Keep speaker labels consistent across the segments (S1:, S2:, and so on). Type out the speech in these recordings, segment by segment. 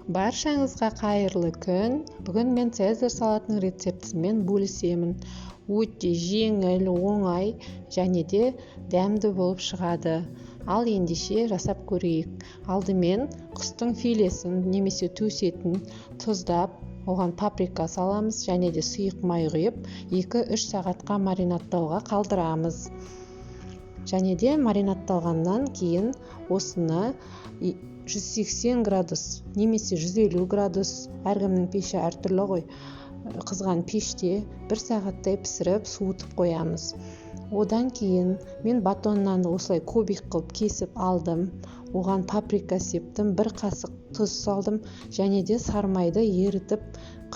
S1: Баршаңызға қайырлы күн. Бүгін мен цезарь салатының рецептімен бөлісемін. Өте жеңіл, оңай және де дәмді болып шығады. Ал ендеше жасап көрейік. Алдымен құстың филесін немесе төс етін тұздап, оған паприка саламыз және де сұйық май құйып, 2-3 сағатқа маринаттауға қалдырамыз. Және де маринатталғаннан кейін осыны 180 градус немесе 150 градус, әркімнің пеші әртүрлі ғой, қызған пеште 1 сағаттай пісіріп суытып қоямыз. Одан кейін мен батоннан осылай кубик қылып кесіп алдым. Оған паприка септім, 1 қасық тұз салдым және де сармайды ерітіп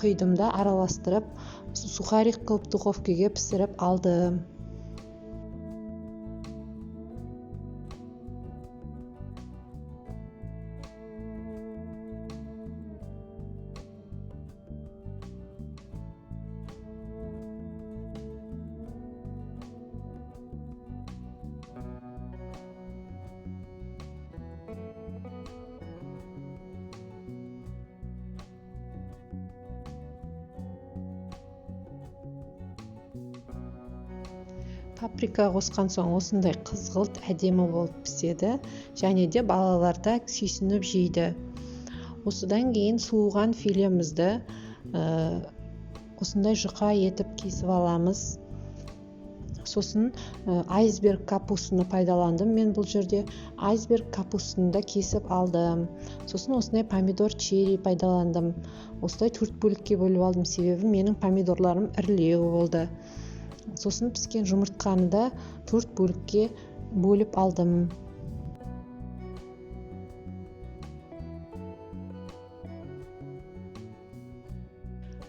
S1: құйдым да араластырып сухарик қылып духовкаға пісіріп алдым. Паприка қосқан соң осындай қызғылт әдемі болып піседі және де балалар да сүйсініп жейді. Осыдан кейін суыған филемізді осындай жұқа етіп кесіп аламыз. Сосын айсберг капустаны пайдаландым. Мен бұл жерде айсберг капустаны да кесіп алдым. Сосын осындай помидор черри пайдаландым. Осылай 4 бөлікке бөліп алдым, себебі менің помидорларым ірілеу болды. Сосын піскен жұмыртқаны да 4 бөлікке бөліп алдым.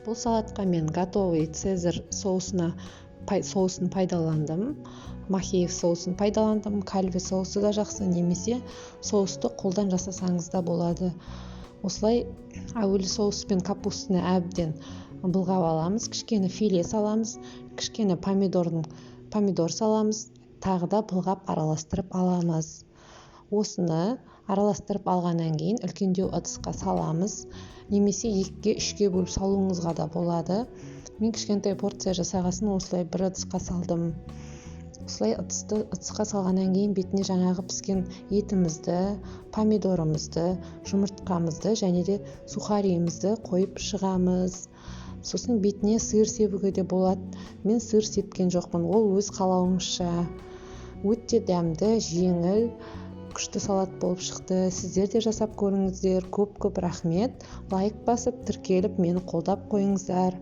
S1: Бұл салатқа мен готовый цезарь соусын пайдаландым. Махеев соусын пайдаландым. Кальве соусы да жақсы, немесе соусты қолдан жасасаңыз да болады. Осылай әуелі соус пен капустаны әбден былғап аламыз. Кішкене филе саламыз, кішкене помидор саламыз, тағы да былғап араластырып аламыз. Осыны араластырып алғаннан кейін үлкендеу ыдысқа саламыз, немесе 2-3-ке бөліп салуыңызға да болады. Мен кішкентай порция жасағасын осылай бір ыдысқа салдым. Осылай ыдысқа салғаннан кейін бетіне жаңағы піскен етімізді, помидорымызды, жұмыртқамызды және де сухариімізді қойып шығамыз. Сосын бетіне сыр себуге де болады. Мен сыр сепкен жоқпын, ол өз қалауыңызша. Өте дәмді, жеңіл, күшті салат болып шықты. Сіздер де жасап көріңіздер. Көп рахмет. Лайк басып, тіркеліп, мені қолдап қойыңыздар.